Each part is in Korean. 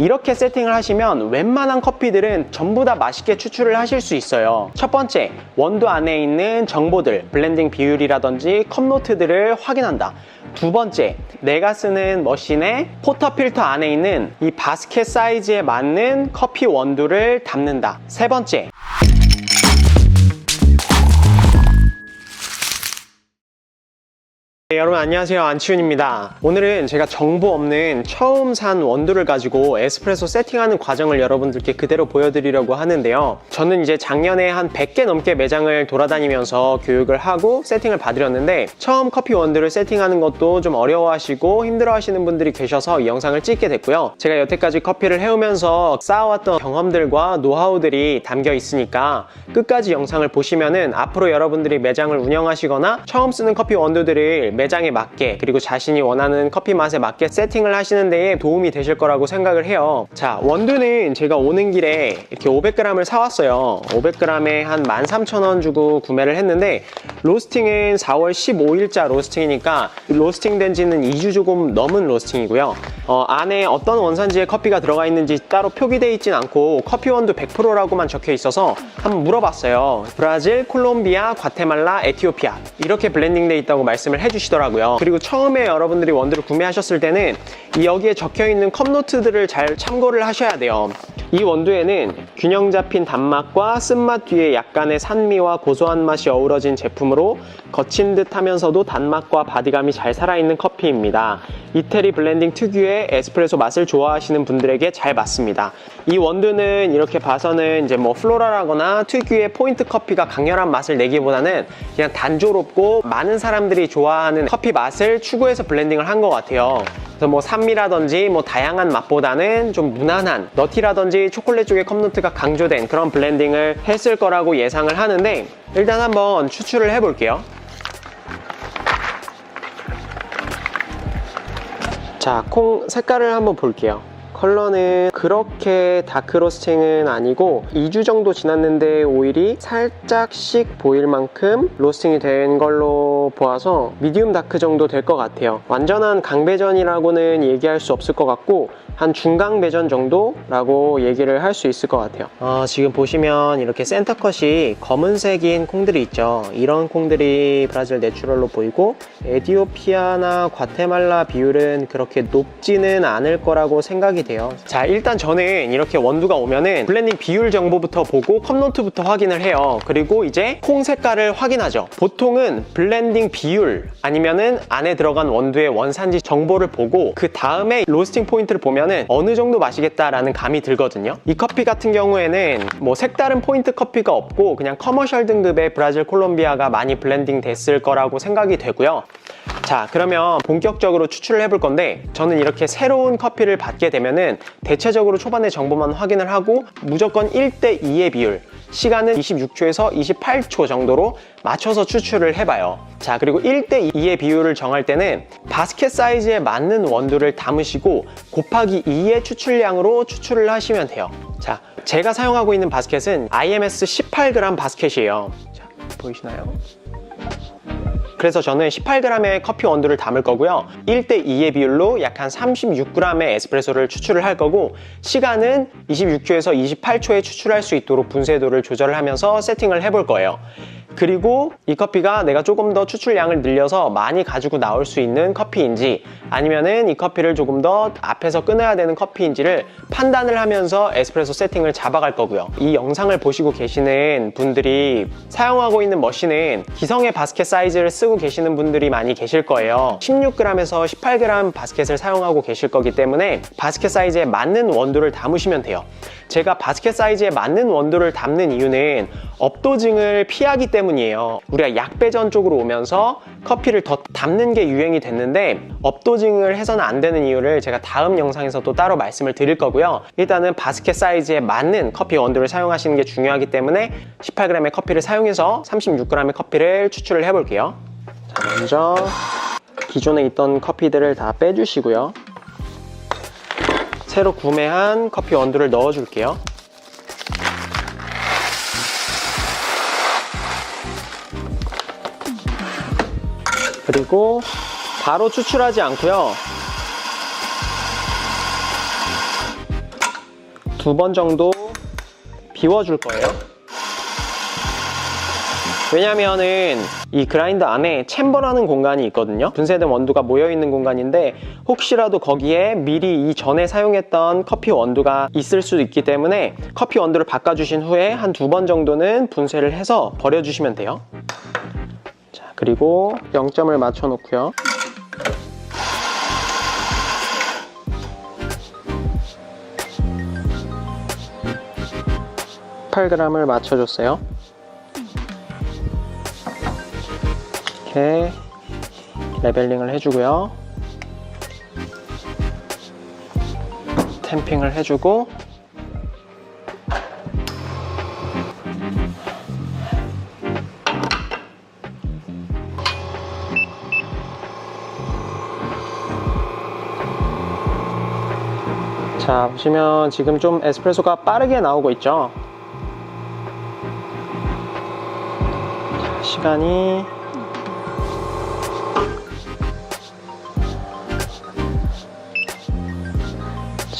이렇게 세팅을 하시면 웬만한 커피들은 전부 다 맛있게 추출을 하실 수 있어요. 첫 번째, 원두 안에 있는 정보들, 블렌딩 비율이라든지 컵노트들을 확인한다. 두 번째, 내가 쓰는 머신의 포터 필터 안에 있는 이 바스켓 사이즈에 맞는 커피 원두를 담는다. 세 번째, 네, 여러분 안녕하세요, 안치훈입니다. 오늘은 제가 정보 없는 처음 산 원두를 가지고 에스프레소 세팅하는 과정을 여러분들께 그대로 보여드리려고 하는데요. 저는 이제 작년에 한 100개 넘게 매장을 돌아다니면서 교육을 하고 세팅을 받으렸는데, 처음 커피 원두를 세팅하는 것도 좀 어려워하시고 힘들어하시는 분들이 계셔서 이 영상을 찍게 됐고요. 제가 여태까지 커피를 해오면서 쌓아왔던 경험들과 노하우들이 담겨 있으니까 끝까지 영상을 보시면은 앞으로 여러분들이 매장을 운영하시거나 처음 쓰는 커피 원두들을 매장에 맞게, 그리고 자신이 원하는 커피 맛에 맞게 세팅을 하시는 데에 도움이 되실 거라고 생각을 해요. 자, 원두는 제가 오는 길에 이렇게 500g을 사왔어요. 500g에 한 13,000원 주고 구매를 했는데, 로스팅은 4월 15일자 로스팅이니까 로스팅 된 지는 2주 조금 넘은 로스팅이고요. 안에 어떤 원산지의 커피가 들어가 있는지 따로 표기되어 있진 않고 커피 원두 100%라고만 적혀 있어서 한번 물어봤어요. 브라질, 콜롬비아, 과테말라, 에티오피아 이렇게 블렌딩 돼 있다고 말씀을 해주시더라고요. 그리고 처음에 여러분들이 원두를 구매하셨을 때는 여기에 적혀있는 컵노트들을 잘 참고를 하셔야 돼요. 이 원두에는 균형 잡힌 단맛과 쓴맛 뒤에 약간의 산미와 고소한 맛이 어우러진 제품으로 거친 듯 하면서도 단맛과 바디감이 잘 살아있는 커피입니다. 이태리 블렌딩 특유의 에스프레소 맛을 좋아하시는 분들에게 잘 맞습니다. 이 원두는 이렇게 봐서는 이제 뭐 플로랄하거나 특유의 포인트 커피가 강렬한 맛을 내기보다는 그냥 단조롭고 많은 사람들이 좋아하는 커피 맛을 추구해서 블렌딩을 한 것 같아요. 그래서 뭐 산미라든지 뭐 다양한 맛보다는 좀 무난한 너티라든지 초콜릿 쪽의 컵노트가 강조된 그런 블렌딩을 했을 거라고 예상을 하는데, 일단 한번 추출을 해볼게요. 자, 콩 색깔을 한번 볼게요. 컬러는 그렇게 다크 로스팅은 아니고 2주 정도 지났는데 오일이 살짝씩 보일 만큼 로스팅이 된 걸로 보아서 미디움 다크 정도 될 것 같아요. 완전한 강배전이라고는 얘기할 수 없을 것 같고 한 중강 배전 정도라고 얘기를 할 수 있을 것 같아요. 지금 보시면 이렇게 센터컷이 검은색인 콩들이 있죠. 이런 콩들이 브라질 내추럴로 보이고, 에티오피아나 과테말라 비율은 그렇게 높지는 않을 거라고 생각이 돼요. 자, 일단 저는 이렇게 원두가 오면은 블렌딩 비율 정보부터 보고 컵노트부터 확인을 해요. 그리고 이제 콩 색깔을 확인하죠. 보통은 블렌딩 비율 아니면은 안에 들어간 원두의 원산지 정보를 보고 그 다음에 로스팅 포인트를 보면은 어느 정도 마시겠다라는 감이 들거든요. 이 커피 같은 경우에는 뭐 색다른 포인트 커피가 없고 그냥 커머셜 등급의 브라질, 콜롬비아가 많이 블렌딩 됐을 거라고 생각이 되고요. 자, 그러면 본격적으로 추출을 해볼 건데, 저는 이렇게 새로운 커피를 받게 되면은 대체적으로 초반에 정보만 확인을 하고 무조건 1:2의 비율, 시간은 26초에서 28초 정도로 맞춰서 추출을 해봐요. 자, 그리고 1:2의 비율을 정할 때는 바스켓 사이즈에 맞는 원두를 담으시고 곱하기 2의 추출량으로 추출을 하시면 돼요. 자, 제가 사용하고 있는 바스켓은 IMS 18g 바스켓이에요. 자, 보이시나요? 그래서 저는 18g의 커피 원두를 담을 거고요. 1:2의 비율로 약 한 36g의 에스프레소를 추출을 할 거고, 시간은 26초에서 28초에 추출할 수 있도록 분쇄도를 조절을 하면서 세팅을 해볼 거예요. 그리고 이 커피가 내가 조금 더 추출량을 늘려서 많이 가지고 나올 수 있는 커피인지, 아니면은 이 커피를 조금 더 앞에서 끊어야 되는 커피인지를 판단을 하면서 에스프레소 세팅을 잡아갈 거고요. 이 영상을 보시고 계시는 분들이 사용하고 있는 머신은 기성의 바스켓 사이즈를 쓰고 계시는 분들이 많이 계실 거예요. 16g에서 18g 바스켓을 사용하고 계실 거기 때문에 바스켓 사이즈에 맞는 원두를 담으시면 돼요. 제가 바스켓 사이즈에 맞는 원두를 담는 이유는 업도징을 피하기 때문이에요. 우리가 약배전 쪽으로 오면서 커피를 더 담는 게 유행이 됐는데 업도징을 해서는 안 되는 이유를 제가 다음 영상에서 또 따로 말씀을 드릴 거고요. 일단은 바스켓 사이즈에 맞는 커피 원두를 사용하시는 게 중요하기 때문에 18g의 커피를 사용해서 36g의 커피를 추출을 해볼게요. 자, 먼저 기존에 있던 커피들을 다 빼주시고요. 새로 구매한 커피 원두를 넣어줄게요. 그리고 바로 추출하지 않고요. 2번 정도 비워줄 거예요. 왜냐면은 이 그라인더 안에 챔버라는 공간이 있거든요. 분쇄된 원두가 모여있는 공간인데 혹시라도 거기에 미리 이전에 사용했던 커피 원두가 있을 수도 있기 때문에 커피 원두를 바꿔주신 후에 한 2번 정도는 분쇄를 해서 버려주시면 돼요. 자, 그리고 0점을 맞춰 놓고요. 8g을 맞춰줬어요. 이렇게 레벨링을 해주고요. 탬핑을 해주고 자, 보시면 지금 좀 에스프레소가 빠르게 나오고 있죠. 자, 시간이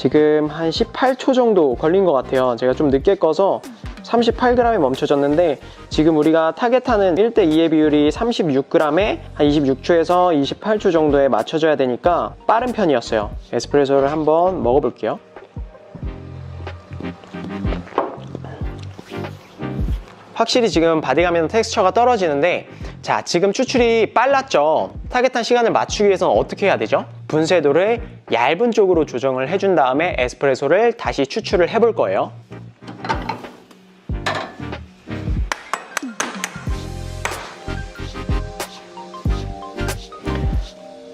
지금 한 18초 정도 걸린 것 같아요. 제가 좀 늦게 꺼서 38g에 멈춰졌는데 지금 우리가 타겟하는 1대2의 비율이 36g에 한 26초에서 28초 정도에 맞춰줘야 되니까 빠른 편이었어요. 에스프레소를 한번 먹어볼게요. 확실히 지금 바디감에는 텍스처가 떨어지는데 자, 지금 추출이 빨랐죠. 타겟한 시간을 맞추기 위해서는 어떻게 해야 되죠? 분쇄도를 얇은 쪽으로 조정을 해준 다음에 에스프레소를 다시 추출을 해볼 거예요.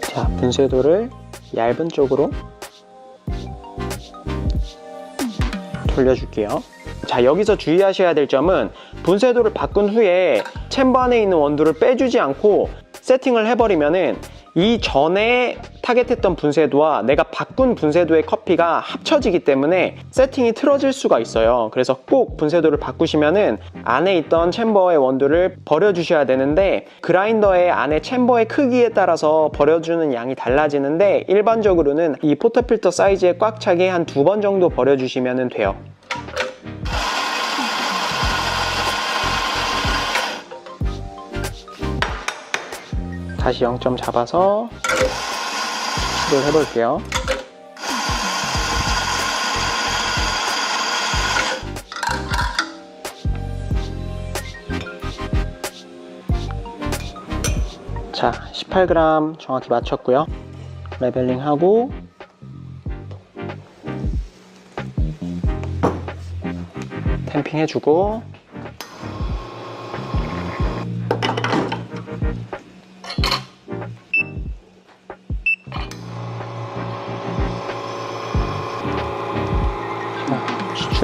자, 분쇄도를 얇은 쪽으로 돌려줄게요. 자, 여기서 주의하셔야 될 점은 분쇄도를 바꾼 후에 챔버 안에 있는 원두를 빼주지 않고 세팅을 해버리면은 이 전에 타겟했던 분쇄도와 내가 바꾼 분쇄도의 커피가 합쳐지기 때문에 세팅이 틀어질 수가 있어요. 그래서 꼭 분쇄도를 바꾸시면은 안에 있던 챔버의 원두를 버려주셔야 되는데 그라인더의 안에 챔버의 크기에 따라서 버려주는 양이 달라지는데 일반적으로는 이 포터필터 사이즈에 꽉 차게 한 2번 정도 버려주시면 돼요. 다시 0점 잡아서 시도를 해볼게요. 자, 18g 정확히 맞췄고요. 레벨링하고 탬핑 해주고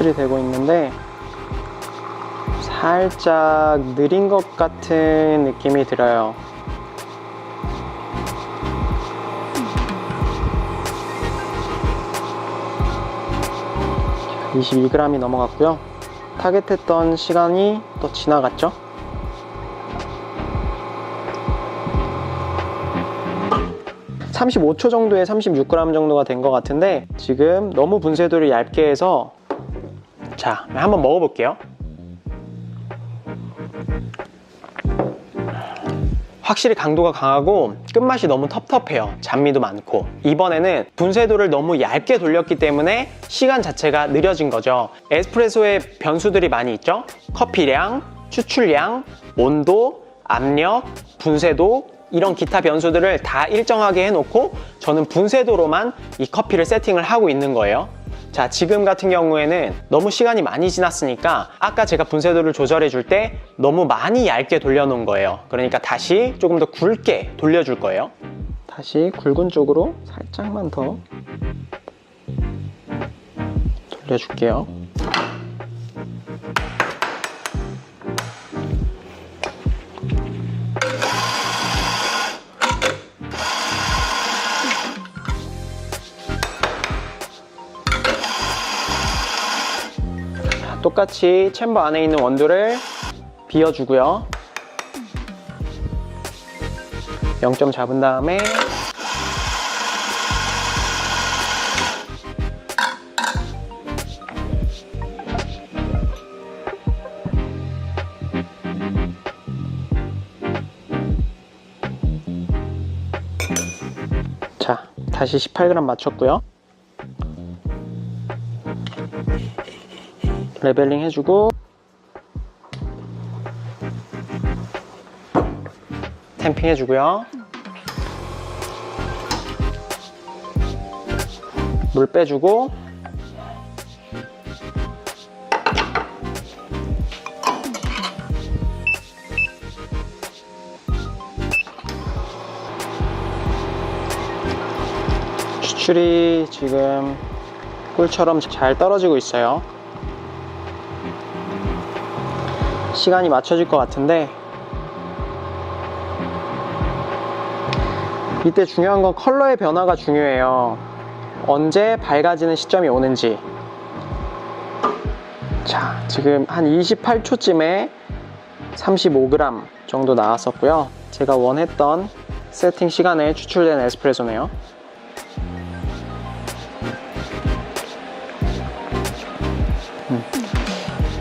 추출이 되고 있는데 살짝 느린 것 같은 느낌이 들어요. 자, 22g이 넘어갔고요. 타겟했던 시간이 또 지나갔죠. (35초) 정도에 36g 정도가 된 것 같은데 지금 너무 분쇄도를 얇게 해서 자, 한번 먹어볼게요. 확실히 강도가 강하고 끝맛이 너무 텁텁해요. 잔미도 많고. 이번에는 분쇄도를 너무 얇게 돌렸기 때문에 시간 자체가 느려진 거죠. 에스프레소에 변수들이 많이 있죠. 커피량, 추출량, 온도, 압력, 분쇄도 이런 기타 변수들을 다 일정하게 해놓고 저는 분쇄도로만 이 커피를 세팅을 하고 있는 거예요. 자, 지금 같은 경우에는 너무 시간이 많이 지났으니까 아까 제가 분쇄도를 조절해 줄 때 너무 많이 얇게 돌려놓은 거예요. 그러니까 다시 조금 더 굵게 돌려줄 거예요. 다시 굵은 쪽으로 살짝만 더 돌려줄게요. 똑같이 챔버 안에 있는 원두를 비워주고요. 0점 잡은 다음에 다시 18g 맞췄고요. 레벨링 해주고 탬핑 해주고요. 물 빼주고 추출이 지금 꿀처럼 잘 떨어지고 있어요. 시간이 맞춰질 것 같은데 이때 중요한 건 컬러의 변화가 중요해요. 언제 밝아지는 시점이 오는지. 자, 지금 한 28초쯤에 35g 정도 나왔었고요. 제가 원했던 세팅 시간에 추출된 에스프레소네요.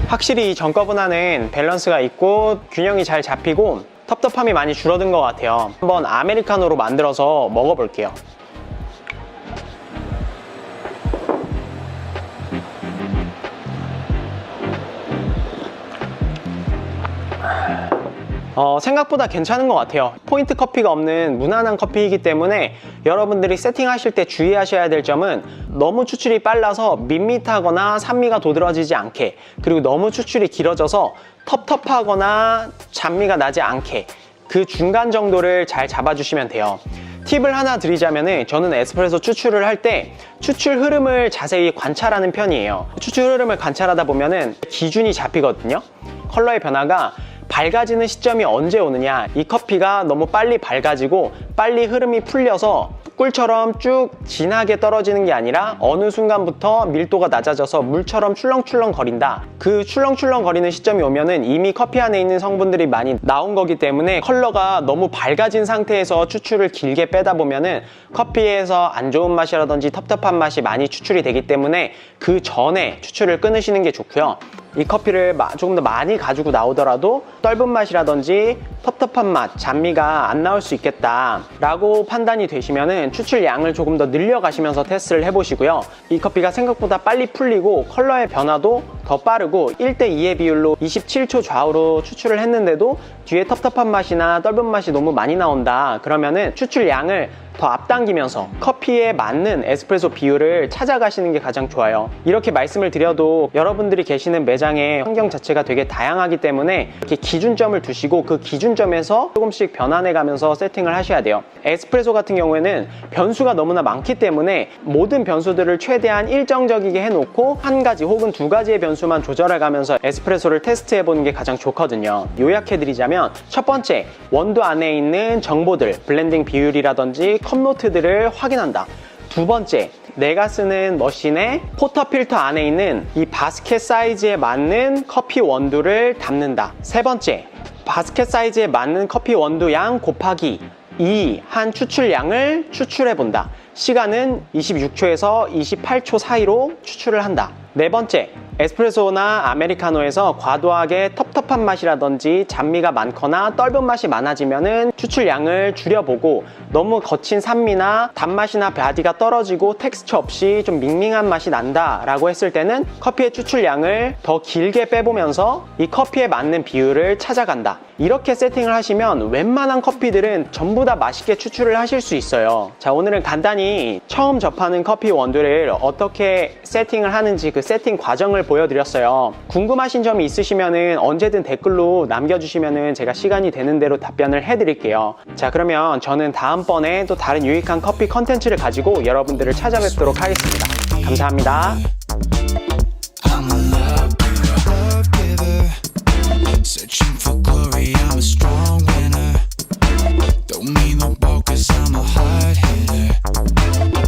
확실히 전 거보다는 밸런스가 있고 균형이 잘 잡히고 텁텁함이 많이 줄어든 것 같아요. 한번 아메리카노로 만들어서 먹어볼게요. 생각보다 괜찮은 것 같아요. 포인트 커피가 없는 무난한 커피이기 때문에 여러분들이 세팅하실 때 주의하셔야 될 점은 너무 추출이 빨라서 밋밋하거나 산미가 도드라지지 않게, 그리고 너무 추출이 길어져서 텁텁하거나 잔미가 나지 않게 그 중간 정도를 잘 잡아주시면 돼요. 팁을 하나 드리자면은 저는 에스프레소 추출을 할 때 추출 흐름을 자세히 관찰하는 편이에요. 추출 흐름을 관찰하다 보면은 기준이 잡히거든요. 컬러의 변화가 밝아지는 시점이 언제 오느냐, 이 커피가 너무 빨리 밝아지고 빨리 흐름이 풀려서 꿀처럼 쭉 진하게 떨어지는 게 아니라 어느 순간부터 밀도가 낮아져서 물처럼 출렁출렁 거린다. 그 출렁출렁 거리는 시점이 오면은 이미 커피 안에 있는 성분들이 많이 나온 거기 때문에 컬러가 너무 밝아진 상태에서 추출을 길게 빼다 보면은 커피에서 안 좋은 맛이라든지 텁텁한 맛이 많이 추출이 되기 때문에 그 전에 추출을 끊으시는 게 좋고요. 이 커피를 조금 더 많이 가지고 나오더라도 떫은 맛이라든지 텁텁한 맛, 잔미가 안 나올 수 있겠다 라고 판단이 되시면은 추출 양을 조금 더 늘려가시면서 테스트를 해보시고요. 이 커피가 생각보다 빨리 풀리고 컬러의 변화도 더 빠르고 1:2의 비율로 27초 좌우로 추출을 했는데도 뒤에 텁텁한 맛이나 떫은 맛이 너무 많이 나온다 그러면은 추출 양을 더 앞당기면서 커피에 맞는 에스프레소 비율을 찾아가시는 게 가장 좋아요. 이렇게 말씀을 드려도 여러분들이 계시는 매장의 환경 자체가 되게 다양하기 때문에 이렇게 기준점을 두시고 그 기준점에서 조금씩 변환해 가면서 세팅을 하셔야 돼요. 에스프레소 같은 경우에는 변수가 너무나 많기 때문에 모든 변수들을 최대한 일정적이게 해놓고 한 가지 혹은 두 가지의 변수만 조절해 가면서 에스프레소를 테스트해 보는 게 가장 좋거든요. 요약해 드리자면 첫 번째, 원두 안에 있는 정보들, 블렌딩 비율이라든지 컵노트들을 확인한다. 두 번째, 내가 쓰는 머신의 포터필터 안에 있는 이 바스켓 사이즈에 맞는 커피 원두를 담는다. 세 번째, 바스켓 사이즈에 맞는 커피 원두 양 곱하기 2 한 추출량을 추출해 본다. 시간은 26초에서 28초 사이로 추출을 한다. 네 번째, 에스프레소나 아메리카노에서 과도하게 텁텁한 맛이라든지 잔미가 많거나 떫은 맛이 많아지면은 추출량을 줄여보고 너무 거친 산미나 단맛이나 바디가 떨어지고 텍스처 없이 좀 밍밍한 맛이 난다 라고 했을 때는 커피의 추출량을 더 길게 빼보면서 이 커피에 맞는 비율을 찾아간다. 이렇게 세팅을 하시면 웬만한 커피들은 전부 다 맛있게 추출을 하실 수 있어요. 자, 오늘은 간단히 처음 접하는 커피 원두를 어떻게 세팅을 하는지 그 세팅 과정을 보여드렸어요. 궁금하신 점이 있으시면 언제든 댓글로 남겨주시면 제가 시간이 되는 대로 답변을 해드릴게요. 자, 그러면 저는 다음번에 또 다른 유익한 커피 컨텐츠를 가지고 여러분들을 찾아뵙도록 하겠습니다. 감사합니다.